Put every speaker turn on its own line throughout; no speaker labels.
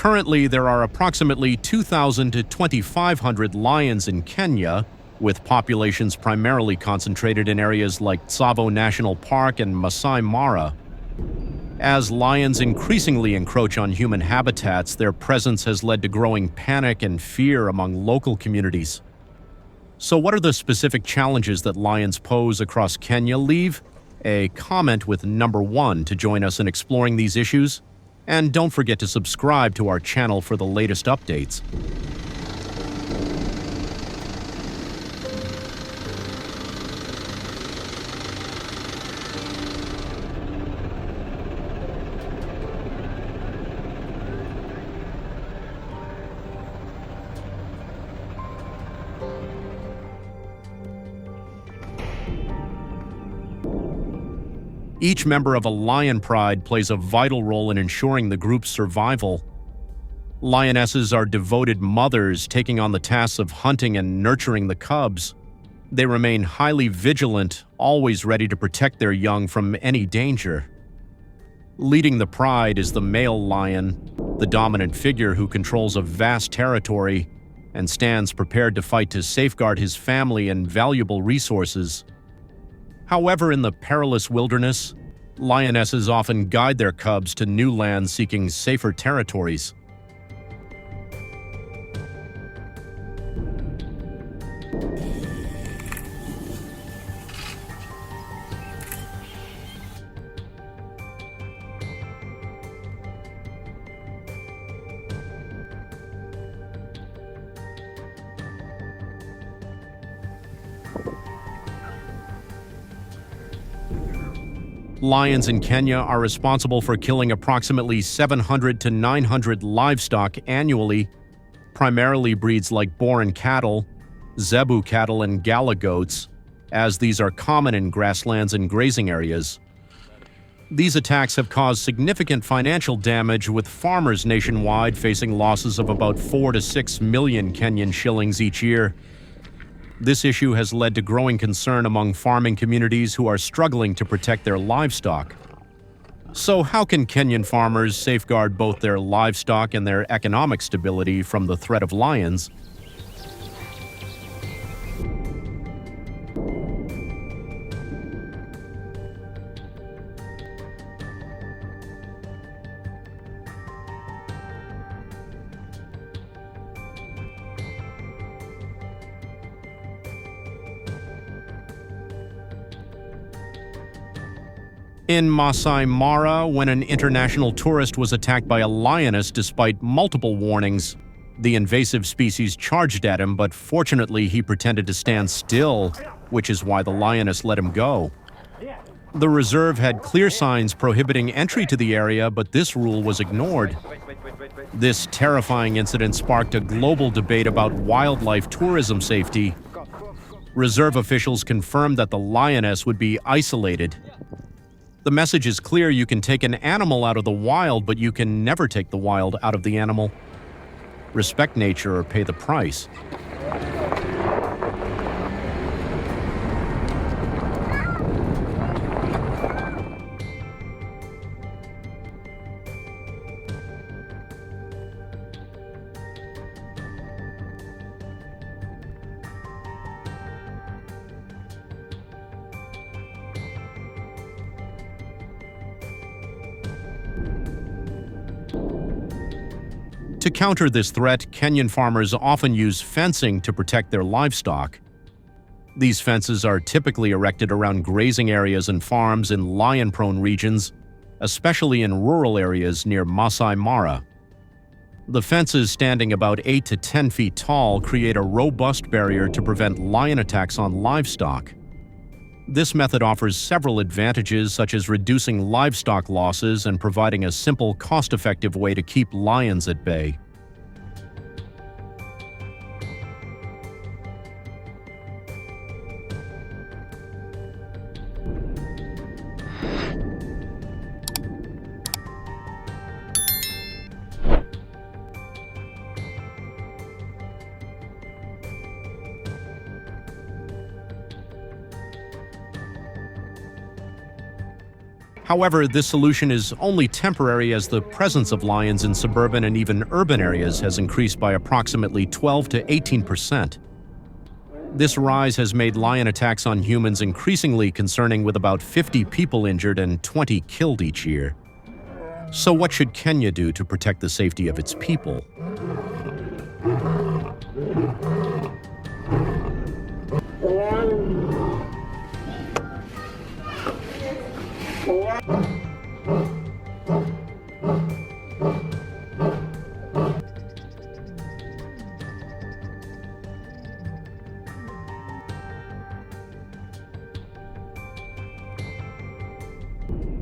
Currently, there are approximately 2,000 to 2,500 lions in Kenya, with populations primarily concentrated in areas like Tsavo National Park and Masai Mara. As lions increasingly encroach on human habitats, their presence has led to growing panic and fear among local communities. So what are the specific challenges that lions pose across Kenya? Leave a comment with number 1 to join us in exploring these issues. And don't forget to subscribe to our channel for the latest updates. Each member of a lion pride plays a vital role in ensuring the group's survival. Lionesses are devoted mothers, taking on the tasks of hunting and nurturing the cubs. They remain highly vigilant, always ready to protect their young from any danger. Leading the pride is the male lion, the dominant figure who controls a vast territory and stands prepared to fight to safeguard his family and valuable resources. However, in the perilous wilderness, lionesses often guide their cubs to new lands seeking safer territories. Lions in Kenya are responsible for killing approximately 700 to 900 livestock annually, primarily breeds like Boran cattle, Zebu cattle, and Gala goats, as these are common in grasslands and grazing areas. These attacks have caused significant financial damage, with farmers nationwide facing losses of about 4 to 6 million Kenyan shillings each year. This issue has led to growing concern among farming communities who are struggling to protect their livestock. So how can Kenyan farmers safeguard both their livestock and their economic stability from the threat of lions? In Masai Mara, when an international tourist was attacked by a lioness despite multiple warnings, the invasive species charged at him, but fortunately he pretended to stand still, which is why the lioness let him go. The reserve had clear signs prohibiting entry to the area, but this rule was ignored. This terrifying incident sparked a global debate about wildlife tourism safety. Reserve officials confirmed that the lioness would be isolated. The message is clear: you can take an animal out of the wild, but you can never take the wild out of the animal. Respect nature or pay the price. To counter this threat, Kenyan farmers often use fencing to protect their livestock. These fences are typically erected around grazing areas and farms in lion-prone regions, especially in rural areas near Masai Mara. The fences, standing about 8 to 10 feet tall, create a robust barrier to prevent lion attacks on livestock. This method offers several advantages, such as reducing livestock losses and providing a simple, cost-effective way to keep lions at bay. However, this solution is only temporary as the presence of lions in suburban and even urban areas has increased by approximately 12 to 18%. This rise has made lion attacks on humans increasingly concerning, with about 50 people injured and 20 killed each year. So what should Kenya do to protect the safety of its people?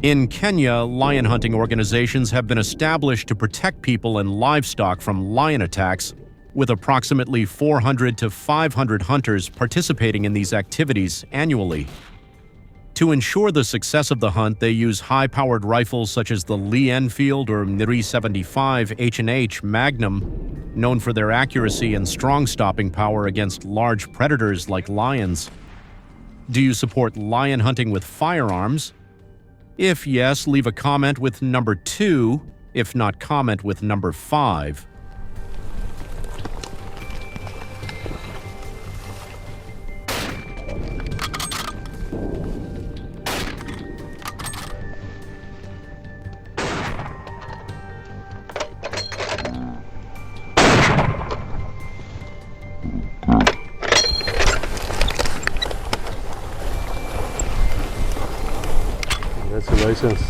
In Kenya, lion hunting organizations have been established to protect people and livestock from lion attacks, with approximately 400 to 500 hunters participating in these activities annually. To ensure the success of the hunt, they use high-powered rifles such as the Lee Enfield or Miri 75 H&H Magnum, known for their accuracy and strong stopping power against large predators like lions. Do you support lion hunting with firearms? If yes, leave a comment with number 2. If not, comment with number 5.
Congratulations.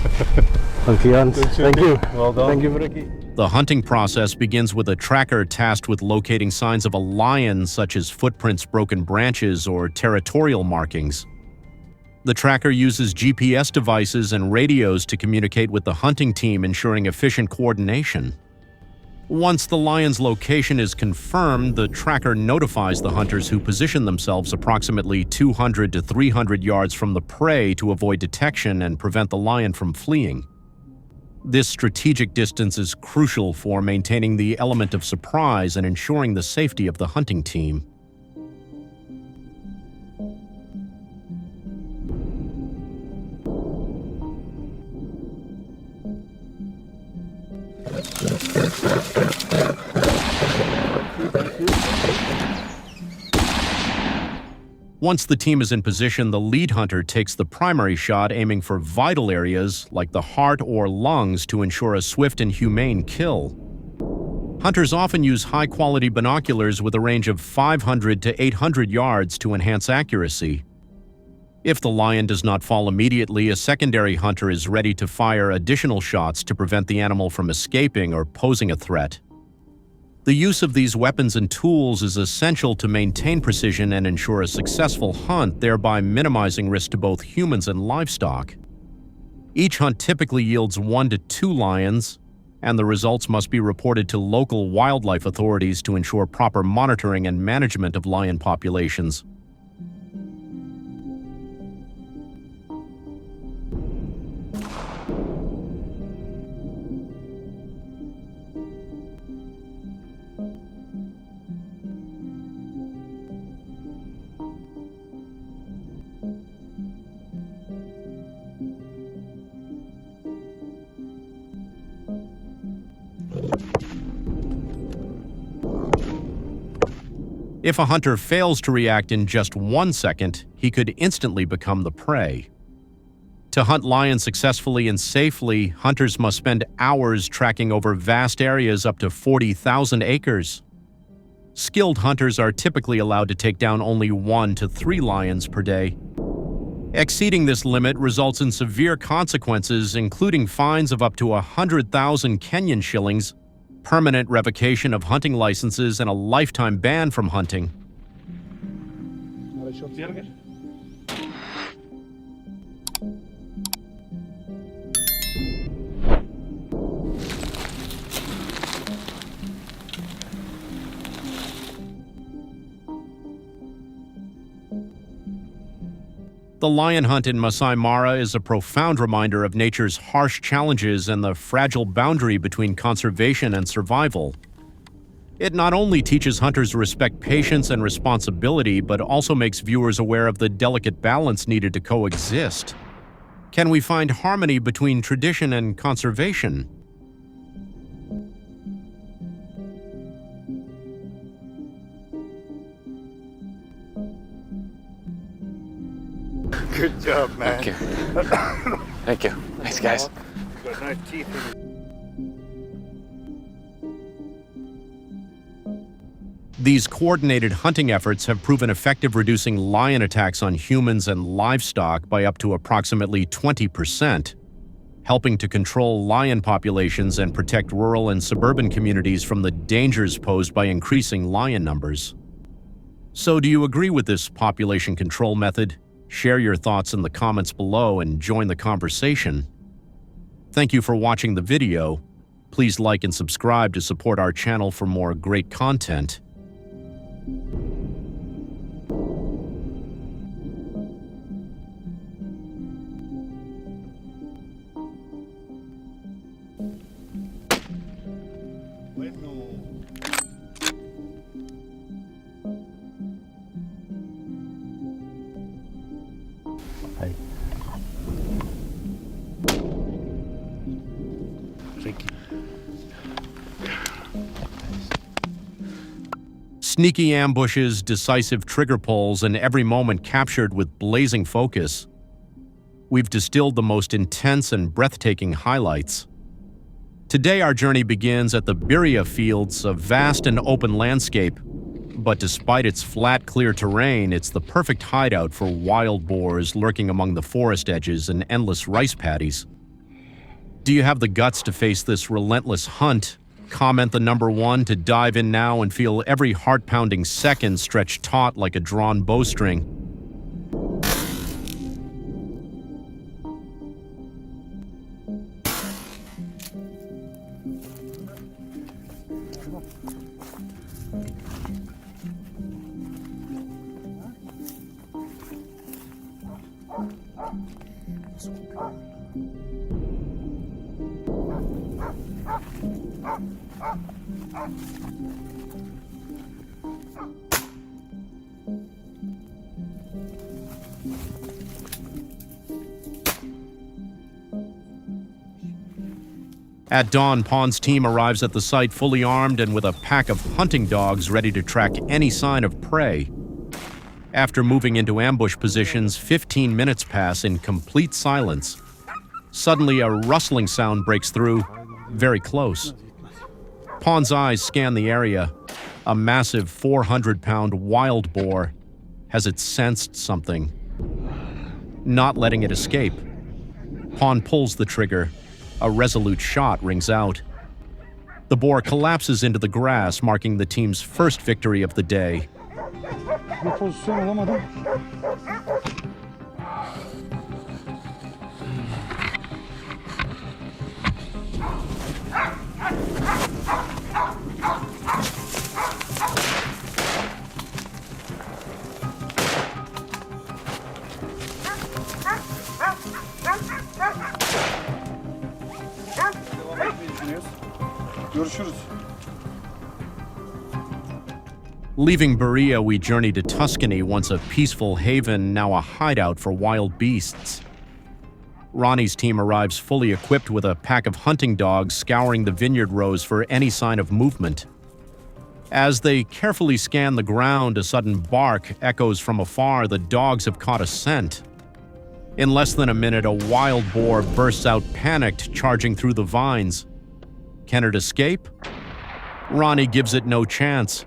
Thank you.
Well done.
Thank you, Ricky.
The hunting process begins with a tracker tasked with locating signs of a lion, such as footprints, broken branches, or territorial markings. The tracker uses GPS devices and radios to communicate with the hunting team, ensuring efficient coordination. Once the lion's location is confirmed, the tracker notifies the hunters, who position themselves approximately 200 to 300 yards from the prey to avoid detection and prevent the lion from fleeing. This strategic distance is crucial for maintaining the element of surprise and ensuring the safety of the hunting team. Once the team is in position, the lead hunter takes the primary shot, aiming for vital areas like the heart or lungs to ensure a swift and humane kill. Hunters often use high-quality binoculars with a range of 500 to 800 yards to enhance accuracy. If the lion does not fall immediately, a secondary hunter is ready to fire additional shots to prevent the animal from escaping or posing a threat. The use of these weapons and tools is essential to maintain precision and ensure a successful hunt, thereby minimizing risk to both humans and livestock. Each hunt typically yields 1 to 2 lions, and the results must be reported to local wildlife authorities to ensure proper monitoring and management of lion populations. If a hunter fails to react in just 1 second, he could instantly become the prey. To hunt lions successfully and safely, hunters must spend hours tracking over vast areas up to 40,000 acres. Skilled hunters are typically allowed to take down only 1 to 3 lions per day. Exceeding this limit results in severe consequences, including fines of up to 100,000 Kenyan shillings, permanent revocation of hunting licenses, and a lifetime ban from hunting. The lion hunt in Masai Mara is a profound reminder of nature's harsh challenges and the fragile boundary between conservation and survival. It not only teaches hunters to respect patience and responsibility, but also makes viewers aware of the delicate balance needed to coexist. Can we find harmony between tradition and conservation?
Good job, man.
Thank you. Thank you. Thanks, guys.
Got nice teeth in it.
These coordinated hunting efforts have proven effective, reducing lion attacks on humans and livestock by up to approximately 20%, helping to control lion populations and protect rural and suburban communities from the dangers posed by increasing lion numbers. So, do you agree with this population control method? Share your thoughts in the comments below and join the conversation. Thank you for watching the video. Please like and subscribe to support our channel for more great content.
Hi.
Sneaky ambushes, decisive trigger pulls, and every moment captured with blazing focus. We've distilled the most intense and breathtaking highlights. Today our journey begins at the Birria Fields, a vast and open landscape. But despite its flat, clear terrain, it's the perfect hideout for wild boars lurking among the forest edges and endless rice paddies. Do you have the guts to face this relentless hunt? Comment the number 1 to dive in now and feel every heart-pounding second stretch taut like a drawn bowstring. At dawn, Pon's team arrives at the site fully armed and with a pack of hunting dogs ready to track any sign of prey. After moving into ambush positions, 15 minutes pass in complete silence. Suddenly, a rustling sound breaks through, very close. Pon's eyes scan the area. A massive 400-pound wild boar. Has it sensed something? Not letting it escape. Pon pulls the trigger. A resolute shot rings out. The boar collapses into the grass, marking the team's first victory of the day.
Bir pozisyon alamadım. Devam etmeyi düşünüyoruz. Görüşürüz.
Leaving Birria, we journey to Tuscany, once a peaceful haven, now a hideout for wild beasts. Ronnie's team arrives fully equipped with a pack of hunting dogs, scouring the vineyard rows for any sign of movement. As they carefully scan the ground, a sudden bark echoes from afar. The dogs have caught a scent. In less than a minute, a wild boar bursts out panicked, charging through the vines. Can it escape? Ronnie gives it no chance.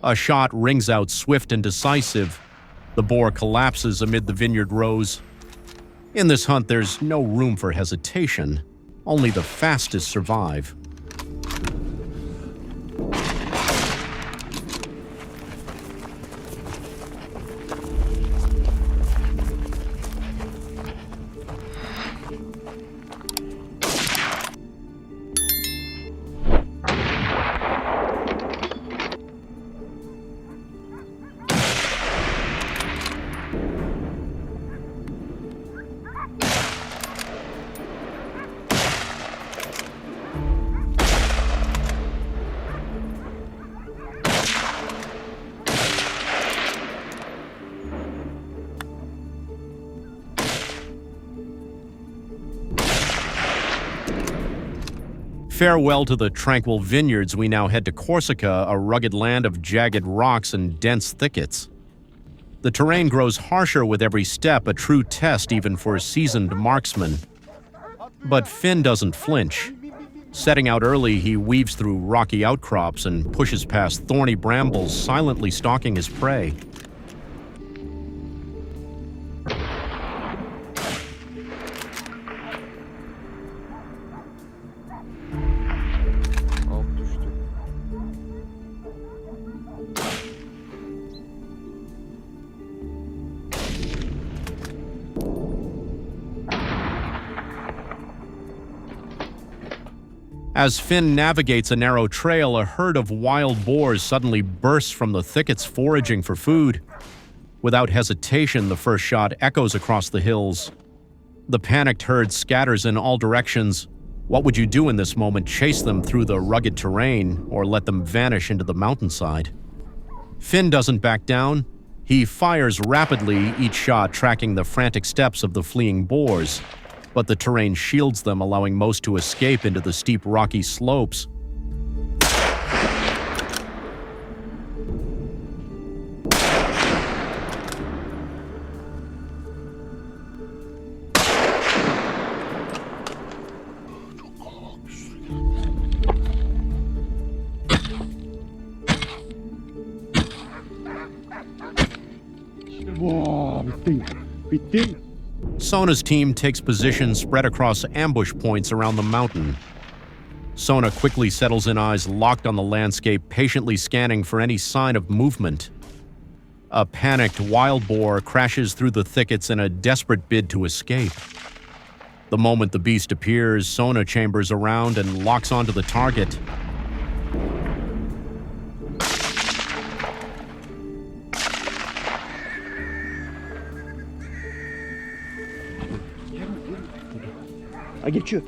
A shot rings out swift and decisive. The boar collapses amid the vineyard rows. In this hunt, there's no room for hesitation. Only the fastest survive. Farewell to the tranquil vineyards, we now head to Corsica, a rugged land of jagged rocks and dense thickets. The terrain grows harsher with every step, a true test even for seasoned marksmen. But Finn doesn't flinch. Setting out early, he weaves through rocky outcrops and pushes past thorny brambles, silently stalking his prey. As Finn navigates a narrow trail, a herd of wild boars suddenly bursts from the thickets foraging for food. Without hesitation, the first shot echoes across the hills. The panicked herd scatters in all directions. What would you do in this moment? Chase them through the rugged terrain or let them vanish into the mountainside? Finn doesn't back down. He fires rapidly, each shot tracking the frantic steps of the fleeing boars. But the terrain shields them, allowing most to escape into the steep rocky slopes.
Wow, bitti.
Sona's team takes position spread across ambush points around the mountain. Sona quickly settles in, eyes locked on the landscape, patiently scanning for any sign of movement. A panicked wild boar crashes through the thickets in a desperate bid to escape. The moment the beast appears, Sona chambers around and locks onto the target.
Geçiyor.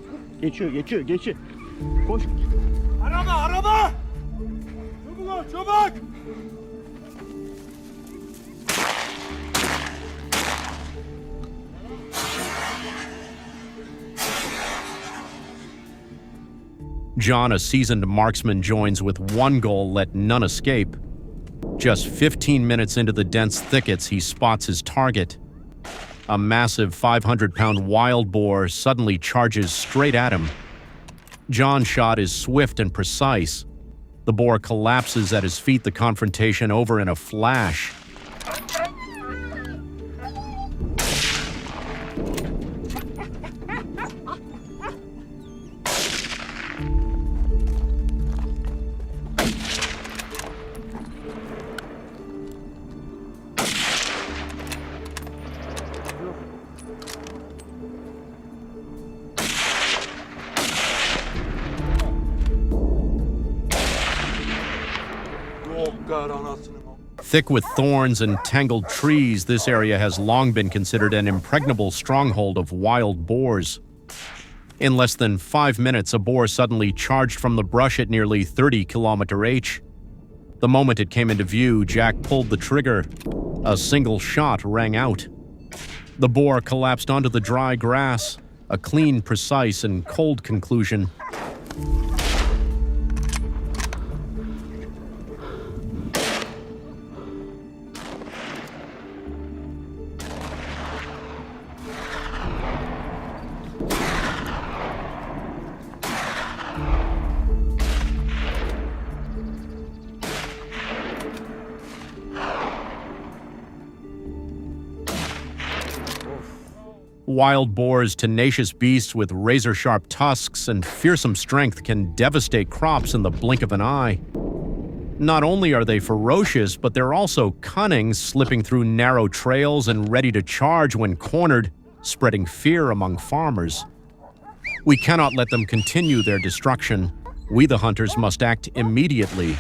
Koş. Araba! Çabuk!
John, a seasoned marksman, joins with one goal: let none escape. Just 15 minutes into the dense thickets, he spots his target. A massive 500-pound wild boar suddenly charges straight at him. John's shot is swift and precise. The boar collapses at his feet, the confrontation over in a flash. Thick with thorns and tangled trees, this area has long been considered an impregnable stronghold of wild boars. In less than 5 minutes, a boar suddenly charged from the brush at nearly 30 km/h. The moment it came into view, Jack pulled the trigger. A single shot rang out. The boar collapsed onto the dry grass, a clean, precise, and cold conclusion. Wild boars, tenacious beasts with razor-sharp tusks and fearsome strength, can devastate crops in the blink of an eye. Not only are they ferocious, but they're also cunning, slipping through narrow trails and ready to charge when cornered, spreading fear among farmers. We cannot let them continue their destruction. We, the hunters, must act immediately.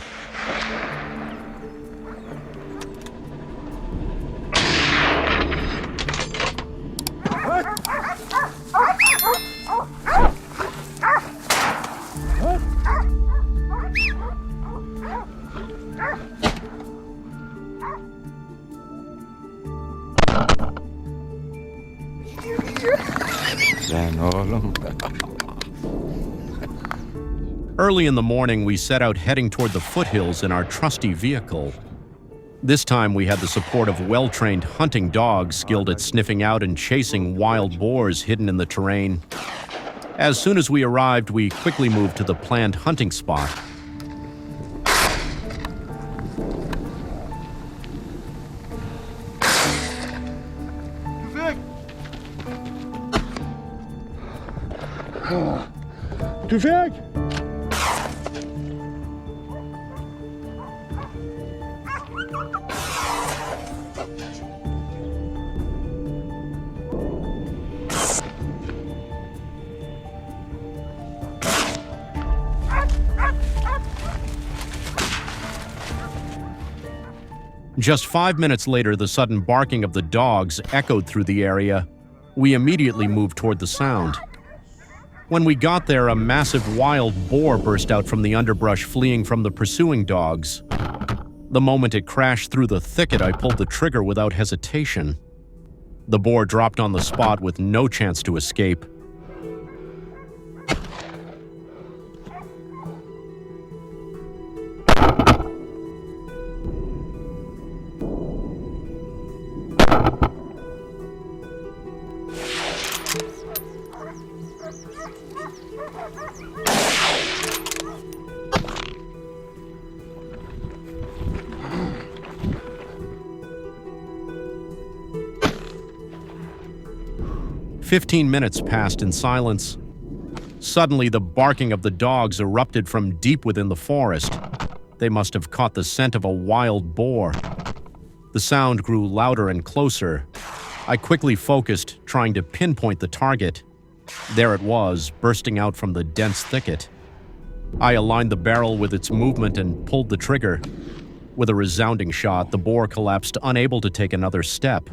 Lan oğlum.
Early in the morning, we set out heading toward the foothills in our trusty vehicle. This time, we had the support of well-trained hunting dogs skilled at sniffing out and chasing wild boars hidden in the terrain. As soon as we arrived, we quickly moved to the planned hunting spot.
Du er væk!
Just 5 minutes later, the sudden barking of the dogs echoed through the area. We immediately moved toward the sound. When we got there, a massive wild boar burst out from the underbrush, fleeing from the pursuing dogs. The moment it crashed through the thicket, I pulled the trigger without hesitation. The boar dropped on the spot with no chance to escape. "15 minutes passed in silence. Suddenly, the barking of the dogs erupted from deep within the forest. They must have caught the scent of a wild boar. The sound grew louder and closer. I quickly focused, trying to pinpoint the target. There it was, bursting out from the dense thicket. I aligned the barrel with its movement and pulled the trigger. With a resounding shot, the boar collapsed, unable to take another step.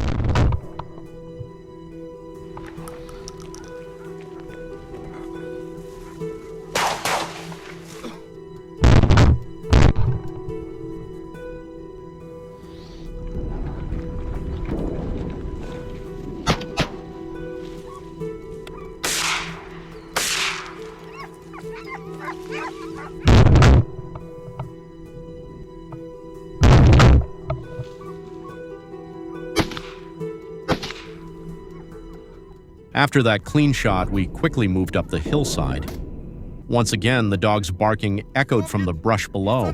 After that clean shot, we quickly moved up the hillside. Once again, the dog's barking echoed from the brush below.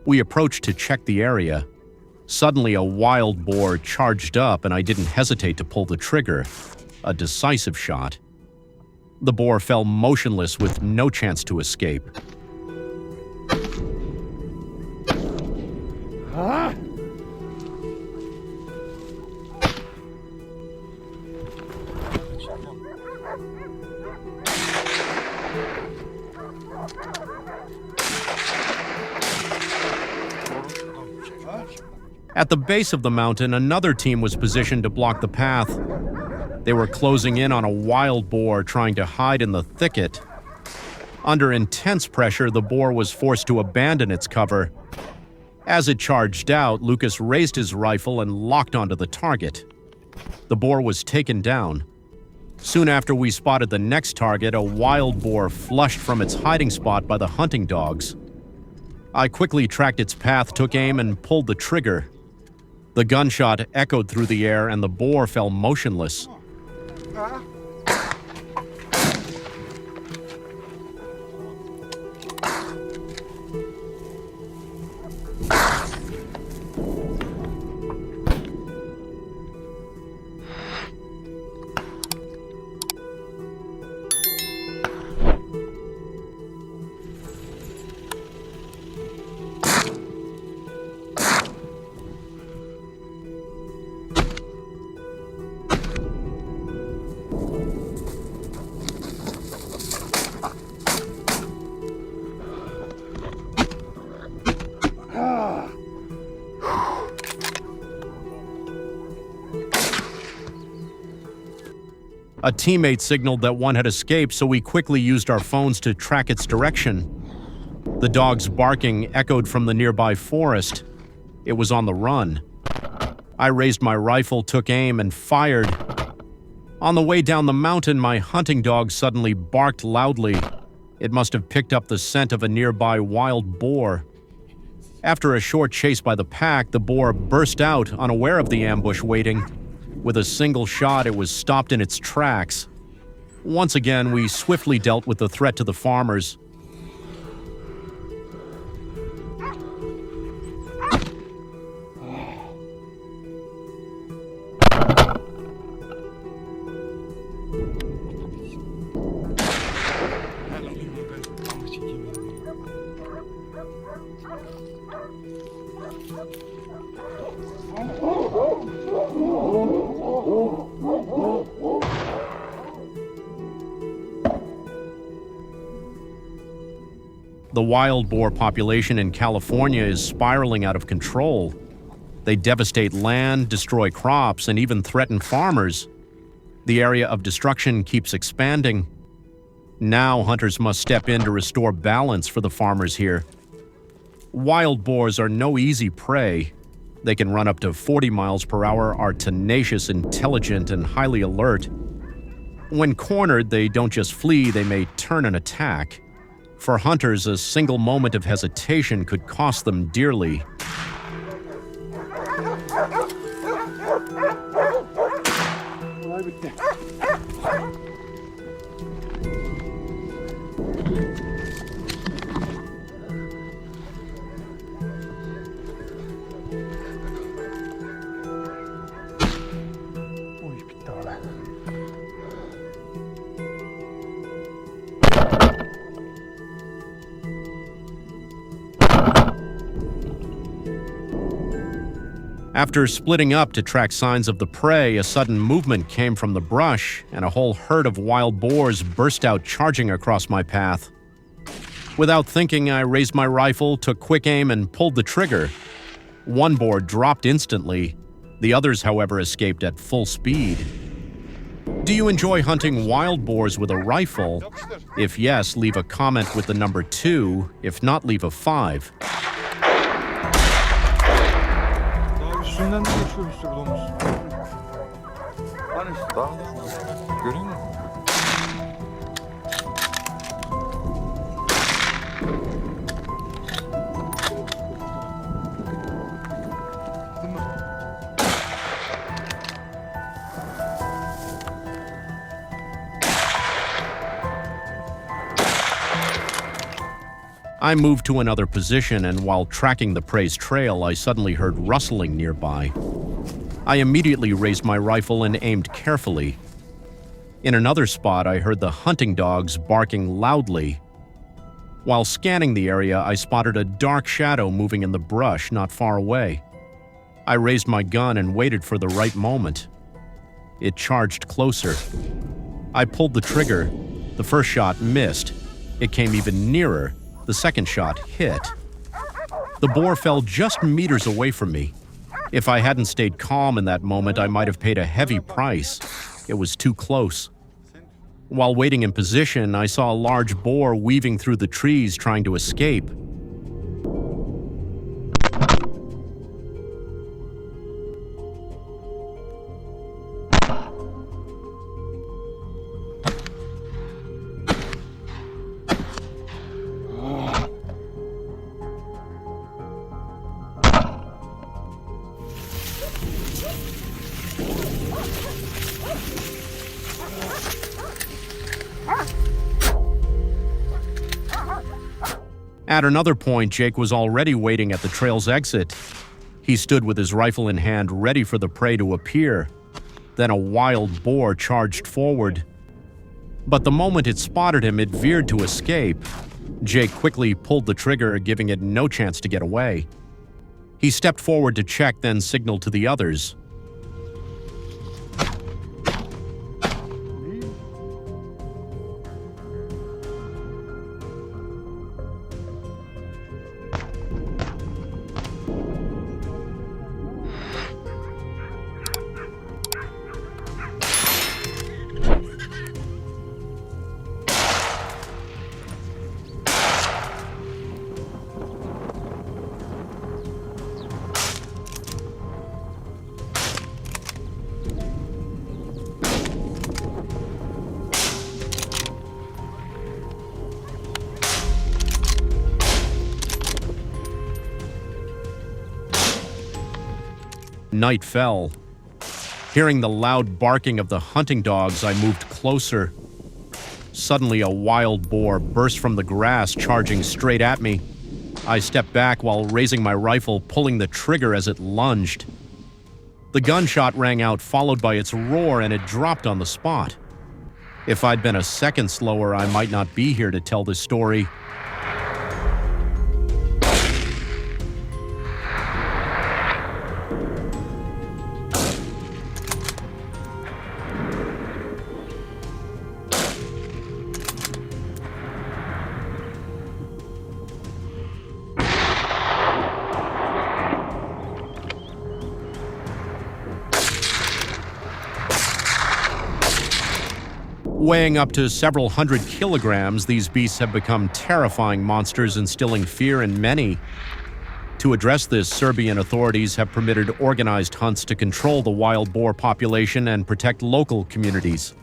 We approached to check the area. Suddenly, a wild boar charged up, and I didn't hesitate to pull the trigger. A decisive shot. The boar fell motionless with no chance to escape. At the base of the mountain, another team was positioned to block the path. They were closing in on a wild boar trying to hide in the thicket. Under intense pressure, the boar was forced to abandon its cover. As it charged out, Lucas raised his rifle and locked onto the target. The boar was taken down. Soon after we spotted the next target, a wild boar flushed from its hiding spot by the hunting dogs. I quickly tracked its path, took aim, and pulled the trigger. The gunshot echoed through the air, and the boar fell motionless. A teammate signaled that one had escaped, so we quickly used our phones to track its direction. The dog's barking echoed from the nearby forest. It was on the run. I raised my rifle, took aim, and fired. On the way down the mountain, my hunting dog suddenly barked loudly. It must have picked up the scent of a nearby wild boar. After a short chase by the pack, the boar burst out, unaware of the ambush waiting. With a single shot, it was stopped in its tracks. Once again, we swiftly dealt with the threat to the farmers. The wild boar population in California is spiraling out of control. They devastate land, destroy crops, and even threaten farmers. The area of destruction keeps expanding. Now hunters must step in to restore balance for the farmers here. Wild boars are no easy prey. They can run up to 40 miles per hour, are tenacious, intelligent, and highly alert. When cornered, they don't just flee, they may turn and attack. For hunters, a single moment of hesitation could cost them dearly. After splitting up to track signs of the prey, a sudden movement came from the brush, and a whole herd of wild boars burst out charging across my path. Without thinking, I raised my rifle, took quick aim, and pulled the trigger. One boar dropped instantly. The others, however, escaped at full speed. Do you enjoy hunting wild boars with a rifle? If yes, leave a comment with the number 2. If not, leave a 5.
Üstünden de geçiyor bir sürü domuz. Hani daha görüyor musun?
I moved to another position, and while tracking the prey's trail, I suddenly heard rustling nearby. I immediately raised my rifle and aimed carefully. In another spot, I heard the hunting dogs barking loudly. While scanning the area, I spotted a dark shadow moving in the brush not far away. I raised my gun and waited for the right moment. It charged closer. I pulled the trigger. The first shot missed. It came even nearer. The second shot hit. The boar fell just meters away from me. If I hadn't stayed calm in that moment, I might have paid a heavy price. It was too close. While waiting in position, I saw a large boar weaving through the trees trying to escape. At another point, Jake was already waiting at the trail's exit. He stood with his rifle in hand, ready for the prey to appear. Then a wild boar charged forward. But the moment it spotted him, it veered to escape. Jake quickly pulled the trigger, giving it no chance to get away. He stepped forward to check, then signaled to the others. Night fell. Hearing the loud barking of the hunting dogs, I moved closer. Suddenly, a wild boar burst from the grass, charging straight at me. I stepped back while raising my rifle, pulling the trigger as it lunged. The gunshot rang out, followed by its roar, and it dropped on the spot. If I'd been a second slower, I might not be here to tell this story. Weighing up to several hundred kilograms, these beasts have become terrifying monsters, instilling fear in many. To address this, Serbian authorities have permitted organized hunts to control the wild boar population and protect local communities.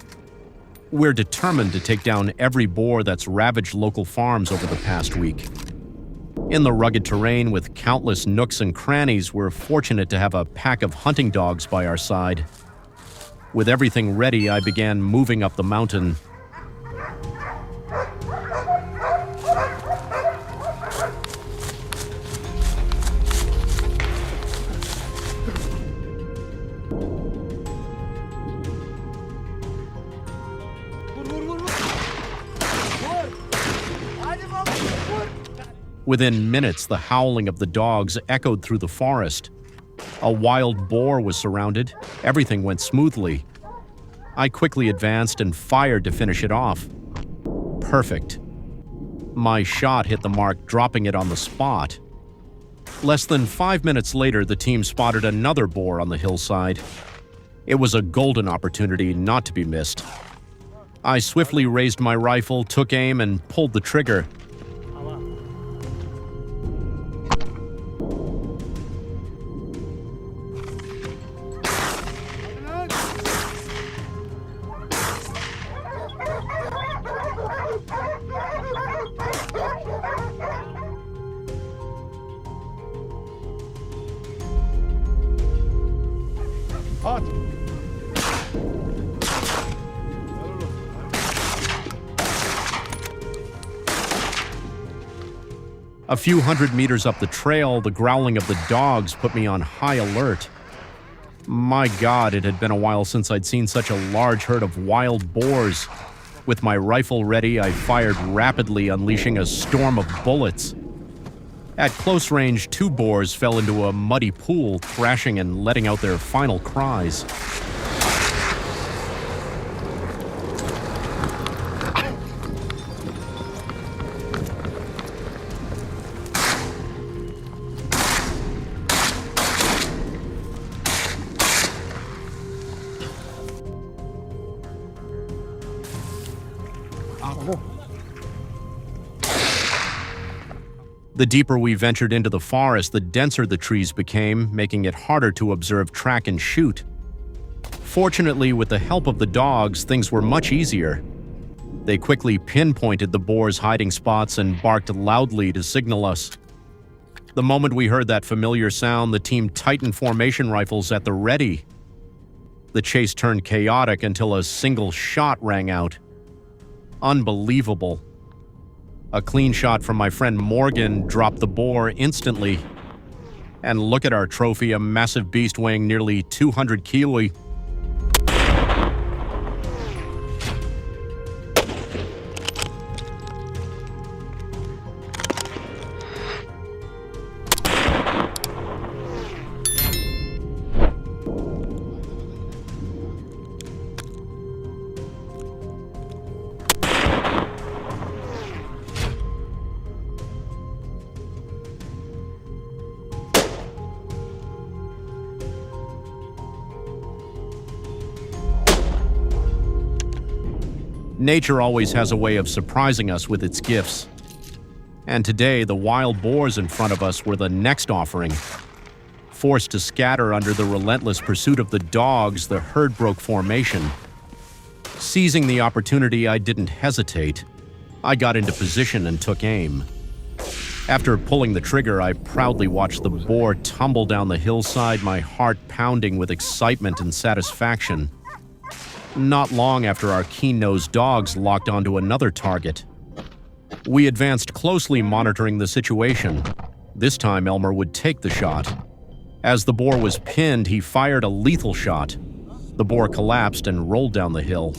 We're determined to take down every boar that's ravaged local farms over the past week. In the rugged terrain with countless nooks and crannies, we're fortunate to have a pack of hunting dogs by our side. With everything ready, I began moving up the mountain. Within minutes, the howling of the dogs echoed through the forest. A wild boar was surrounded. Everything went smoothly. I quickly advanced and fired to finish it off. Perfect. My shot hit the mark, dropping it on the spot. Less than 5 minutes later, the team spotted another boar on the hillside. It was a golden opportunity not to be missed. I swiftly raised my rifle, took aim, and pulled the trigger. A few hundred meters up the trail, the growling of the dogs put me on high alert. My God, it had been a while since I'd seen such a large herd of wild boars. With my rifle ready, I fired rapidly, unleashing a storm of bullets. At close range, 2 boars fell into a muddy pool, thrashing and letting out their final cries. The deeper we ventured into the forest, the denser the trees became, making it harder to observe, track, and shoot. Fortunately, with the help of the dogs, things were much easier. They quickly pinpointed the boars' hiding spots and barked loudly to signal us. The moment we heard that familiar sound, the team tightened formation rifles at the ready. The chase turned chaotic until a single shot rang out. Unbelievable. A clean shot from my friend Morgan dropped the boar instantly. And look at our trophy, a massive beast weighing nearly 200 kilos. Nature always has a way of surprising us with its gifts. And today, the wild boars in front of us were the next offering. Forced to scatter under the relentless pursuit of the dogs, the herd broke formation. Seizing the opportunity, I didn't hesitate. I got into position and took aim. After pulling the trigger, I proudly watched the boar tumble down the hillside, my heart pounding with excitement and satisfaction. Not long after, our keen-nosed dogs locked onto another target. We advanced closely, monitoring the situation. This time, Elmer would take the shot. As the boar was pinned, he fired a lethal shot. The boar collapsed and rolled down the hill.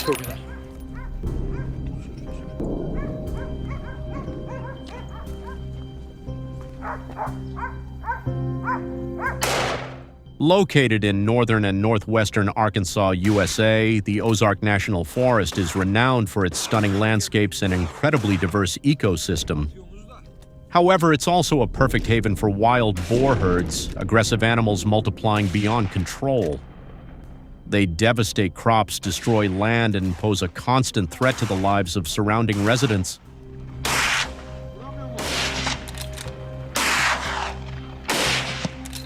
Çok güzel.
Located in northern and northwestern Arkansas, USA, the Ozark National Forest is renowned for its stunning landscapes and incredibly diverse ecosystem. However, it's also a perfect haven for wild boar herds, aggressive animals multiplying beyond control. They devastate crops, destroy land, and pose a constant threat to the lives of surrounding residents.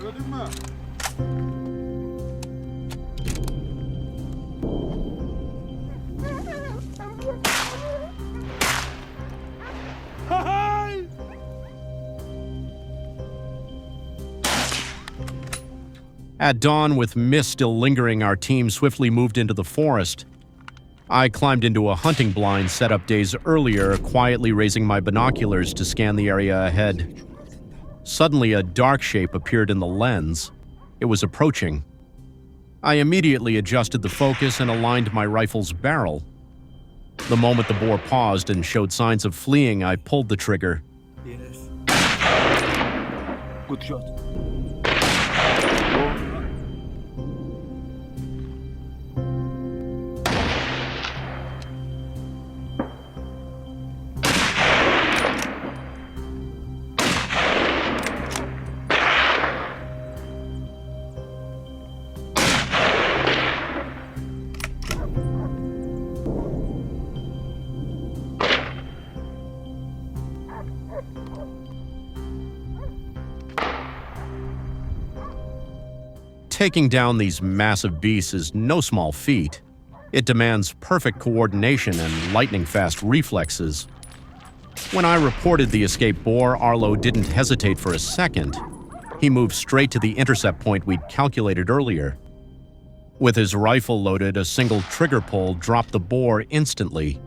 Gördün mü?
At dawn, with mist still lingering, our team swiftly moved into the forest. I climbed into a hunting blind set up days earlier, quietly raising my binoculars to scan the area ahead. Suddenly, a dark shape appeared in the lens. It was approaching. I immediately adjusted the focus and aligned my rifle's barrel. The moment the boar paused and showed signs of fleeing, I pulled the trigger.
Good shot.
Taking down these massive beasts is no small feat. It demands perfect coordination and lightning-fast reflexes. When I reported the escaped boar, Arlo didn't hesitate for a second. He moved straight to the intercept point we'd calculated earlier. With his rifle loaded, a single trigger pull dropped the boar instantly.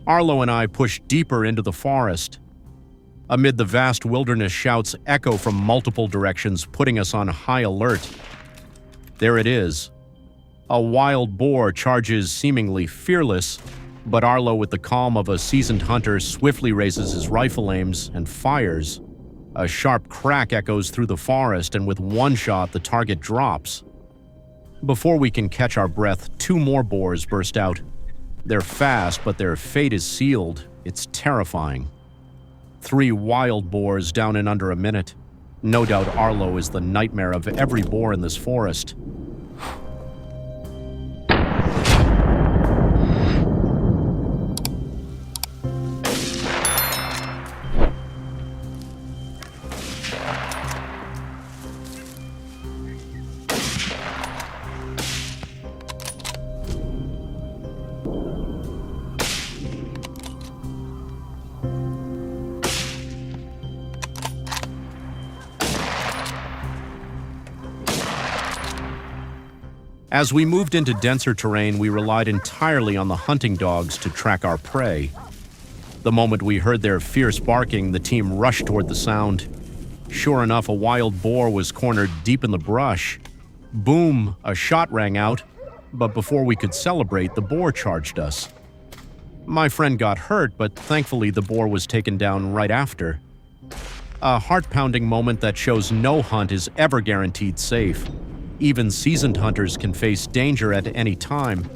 Arlo and I pushed deeper into the forest. Amid the vast wilderness, shouts echo from multiple directions, putting us on high alert. There it is. A wild boar charges seemingly fearless, but Arlo, with the calm of a seasoned hunter, swiftly raises his rifle aims and fires. A sharp crack echoes through the forest, and with one shot, the target drops. Before we can catch our breath, two more boars burst out. They're fast, but their fate is sealed. It's terrifying. 3 wild boars down in under a minute. No doubt Arlo is the nightmare of every boar in this forest. As we moved into denser terrain, we relied entirely on the hunting dogs to track our prey. The moment we heard their fierce barking, the team rushed toward the sound. Sure enough, a wild boar was cornered deep in the brush. Boom, a shot rang out, but before we could celebrate, the boar charged us. My friend got hurt, but thankfully the boar was taken down right after. A heart-pounding moment that shows no hunt is ever guaranteed safe. Even seasoned hunters can face danger at any time.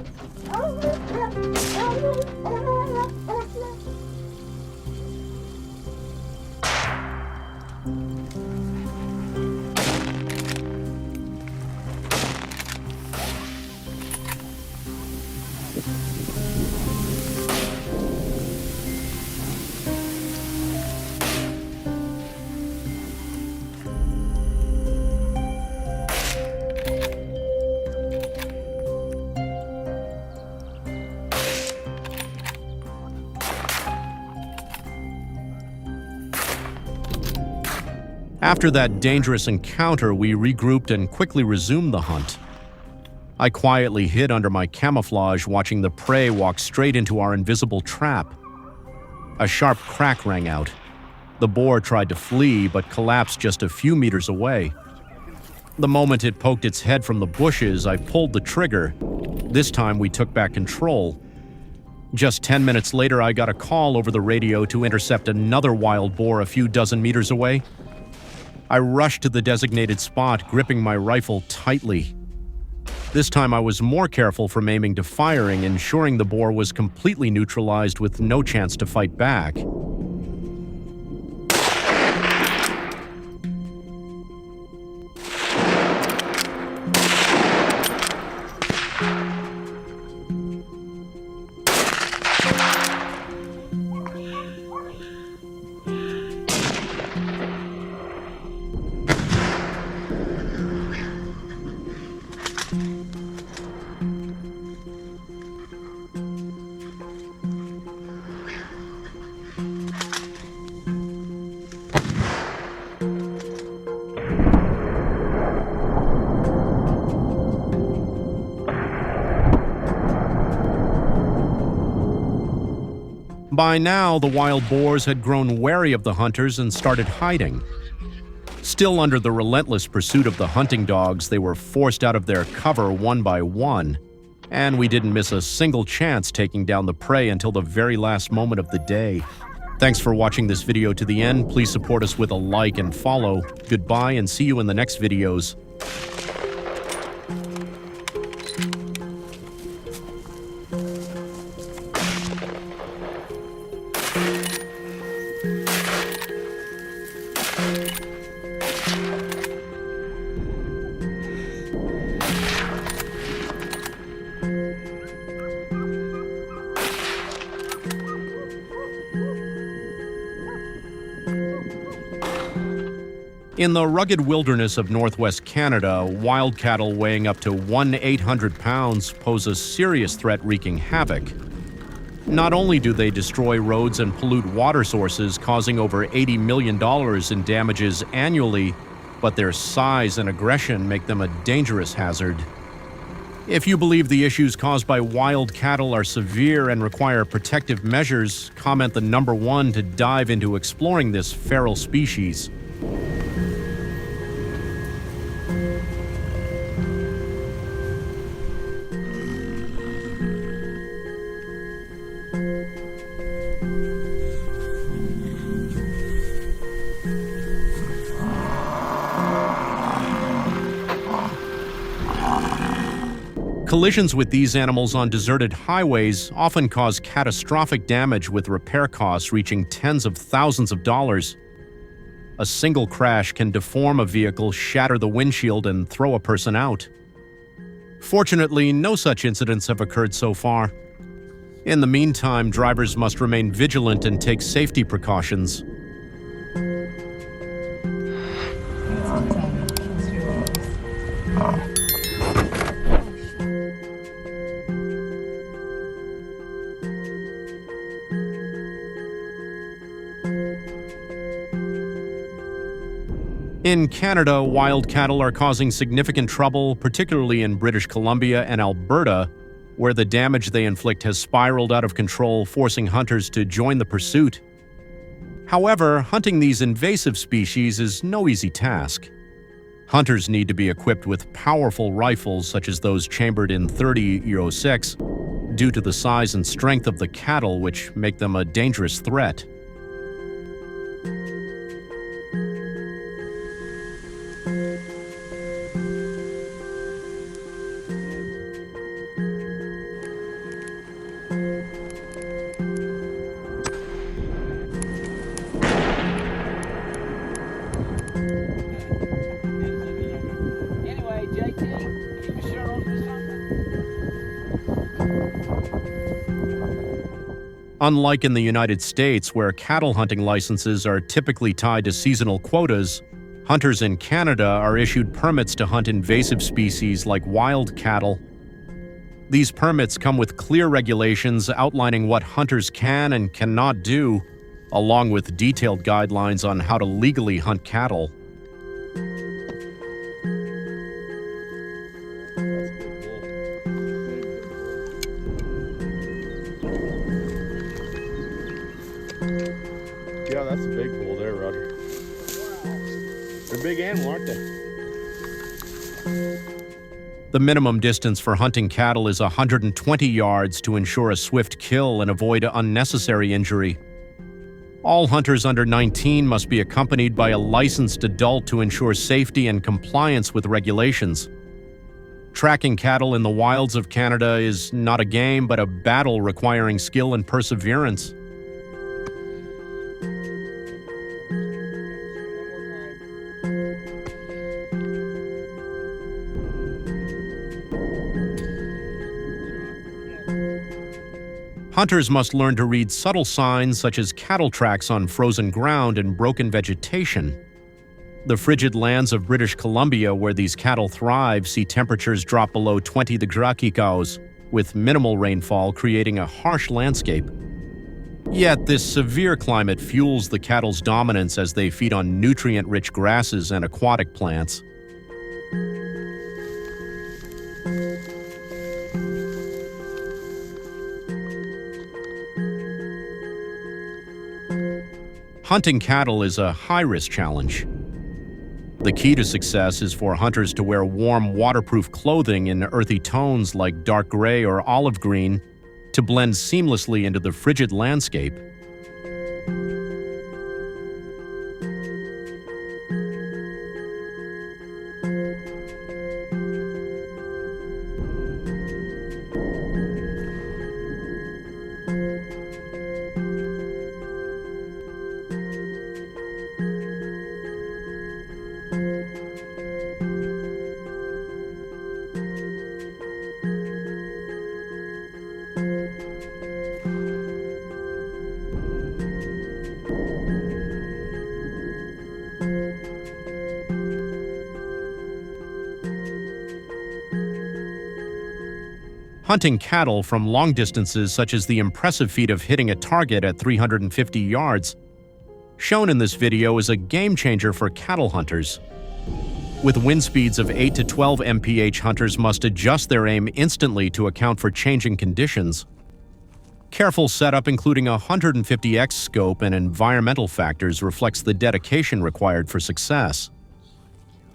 After that dangerous encounter, we regrouped and quickly resumed the hunt. I quietly hid under my camouflage, watching the prey walk straight into our invisible trap. A sharp crack rang out. The boar tried to flee, but collapsed just a few meters away. The moment it poked its head from the bushes, I pulled the trigger. This time we took back control. Just 10 minutes later, I got a call over the radio to intercept another wild boar a few dozen meters away. I rushed to the designated spot, gripping my rifle tightly. This time I was more careful from aiming to firing, ensuring the boar was completely neutralized with no chance to fight back. By now, the wild boars had grown wary of the hunters and started hiding. Still under the relentless pursuit of the hunting dogs, they were forced out of their cover one by one, and we didn't miss a single chance taking down the prey until the very last moment of the day. Thanks for watching this video to the end. Please support us with a like and follow. Goodbye and see you in the next videos. In the rugged wilderness of northwest Canada, wild cattle weighing up to 1/800 pounds pose a serious threat, wreaking havoc. Not only do they destroy roads and pollute water sources, causing over $80 million in damages annually, but their size and aggression make them a dangerous hazard. If you believe the issues caused by wild cattle are severe and require protective measures, comment the number 1 to dive into exploring this feral species. Collisions with these animals on deserted highways often cause catastrophic damage, with repair costs reaching tens of thousands of dollars. A single crash can deform a vehicle, shatter the windshield, and throw a person out. Fortunately, no such incidents have occurred so far. In the meantime, drivers must remain vigilant and take safety precautions. In Canada, wild cattle are causing significant trouble, particularly in British Columbia and Alberta, where the damage they inflict has spiraled out of control, forcing hunters to join the pursuit. However, hunting these invasive species is no easy task. Hunters need to be equipped with powerful rifles such as those chambered in .30-06, due to the size and strength of the cattle, which make them a dangerous threat.
Anyway, JT, keep your shirt on for something.
Unlike in the United States, where cattle hunting licenses are typically tied to seasonal quotas, hunters in Canada are issued permits to hunt invasive species like wild cattle. These permits come with clear regulations outlining what hunters can and cannot do, along with detailed guidelines on how to legally hunt cattle.
Yeah, that's a big bull there, Roger. They're a big animal, aren't they?
The minimum distance for hunting cattle is 120 yards to ensure a swift kill and avoid unnecessary injury. All hunters under 19 must be accompanied by a licensed adult to ensure safety and compliance with regulations. Tracking cattle in the wilds of Canada is not a game, but a battle requiring skill and perseverance. Hunters must learn to read subtle signs such as cattle tracks on frozen ground and broken vegetation. The frigid lands of British Columbia where these cattle thrive see temperatures drop below 20 degrees, with minimal rainfall creating a harsh landscape. Yet this severe climate fuels the cattle's dominance as they feed on nutrient-rich grasses and aquatic plants. Hunting cattle is a high-risk challenge. The key to success is for hunters to wear warm, waterproof clothing in earthy tones like dark gray or olive green to blend seamlessly into the frigid landscape. Hunting cattle from long distances, such as the impressive feat of hitting a target at 350 yards, shown in this video, is a game-changer for cattle hunters. With wind speeds of 8 to 12 mph, hunters must adjust their aim instantly to account for changing conditions. Careful setup, including a 150x scope and environmental factors, reflects the dedication required for success.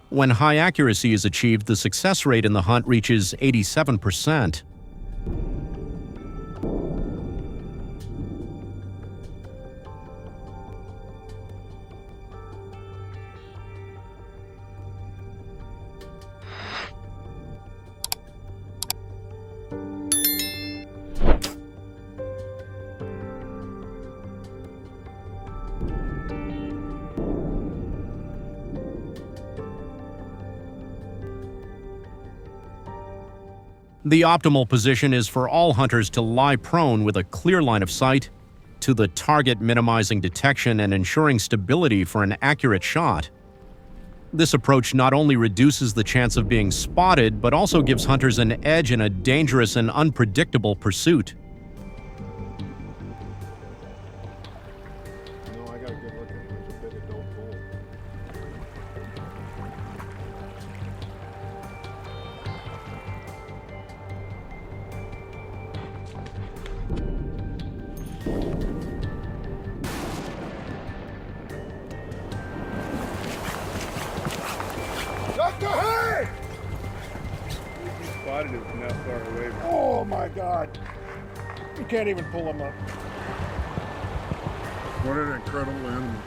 When high accuracy is achieved, the success rate in the hunt reaches 87%. The optimal position is for all hunters to lie prone with a clear line of sight to the target, minimizing detection and ensuring stability for an accurate shot. This approach not only reduces the chance of being spotted, but also gives hunters an edge in a dangerous and unpredictable pursuit.
No, I got a good look at him. It's a big adult bull.
Doctor, hey!
Spotted him from that far away.
Oh my God! You can't even pull them up. What an incredible animal.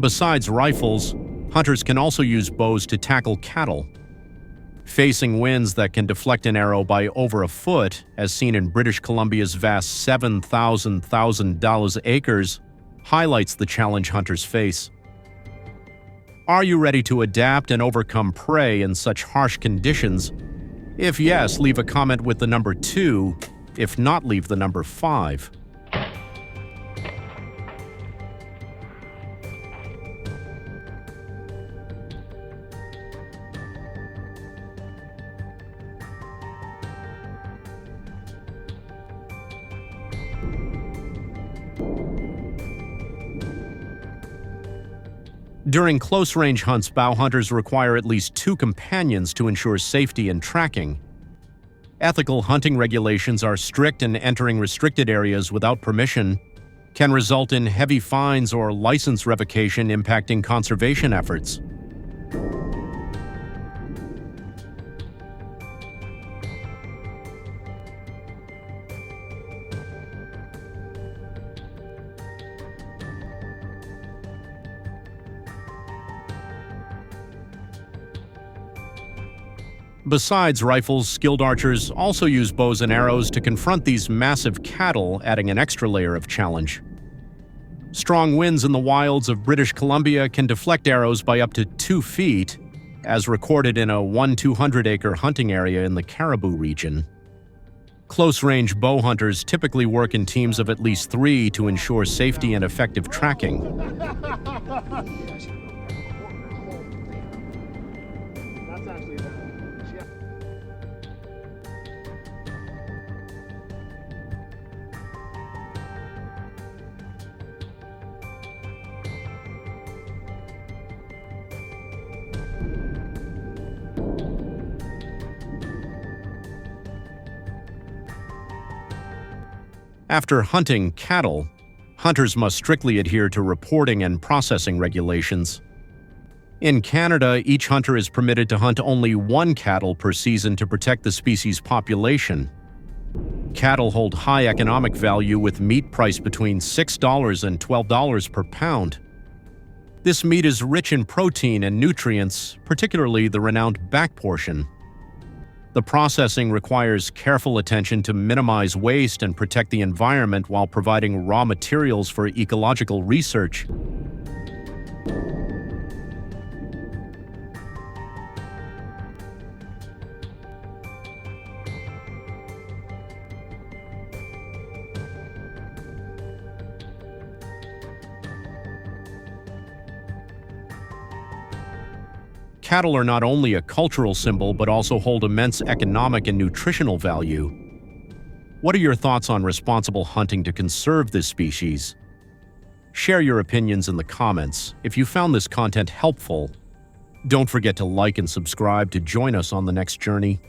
Besides rifles, hunters can also use bows to tackle cattle. Facing winds that can deflect an arrow by over a foot, as seen in British Columbia's vast 7,000 acres, highlights the challenge hunters face. Are you ready to adapt and overcome prey in such harsh conditions? If yes, leave a comment with the number 2. If not, leave the number 5. During close-range hunts, bow hunters require at least 2 companions to ensure safety and tracking. Ethical hunting regulations are strict, and entering restricted areas without permission can result in heavy fines or license revocation, impacting conservation efforts. Besides rifles, skilled archers also use bows and arrows to confront these massive cattle, adding an extra layer of challenge. Strong winds in the wilds of British Columbia can deflect arrows by up to 2 feet, as recorded in a 200-acre hunting area in the Caribou region. Close-range bow hunters typically work in teams of at least 3 to ensure safety and effective tracking. After hunting cattle, hunters must strictly adhere to reporting and processing regulations. In Canada, each hunter is permitted to hunt only 1 cattle per season to protect the species' population. Cattle hold high economic value, with meat priced between $6 and $12 per pound. This meat is rich in protein and nutrients, particularly the renowned back portion. The processing requires careful attention to minimize waste and protect the environment while providing raw materials for ecological research. Cattle are not only a cultural symbol, but also hold immense economic and nutritional value. What are your thoughts on responsible hunting to conserve this species? Share your opinions in the comments. If you found this content helpful, don't forget to like and subscribe to join us on the next journey.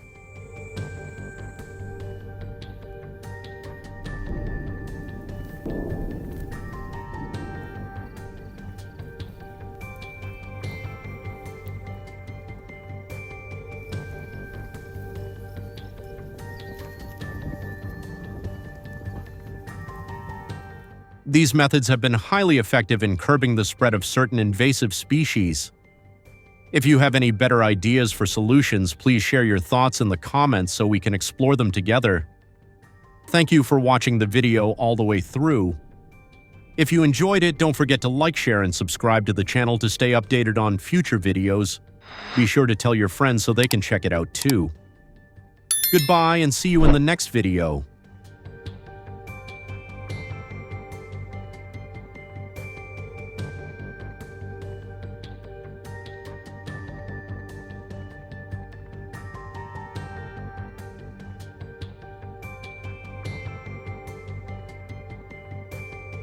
These methods have been highly effective in curbing the spread of certain invasive species. If you have any better ideas for solutions, please share your thoughts in the comments so we can explore them together. Thank you for watching the video all the way through. If you enjoyed it, don't forget to like, share, and subscribe to the channel to stay updated on future videos. Be sure to tell your friends so they can check it out too. Goodbye, and see you in the next video.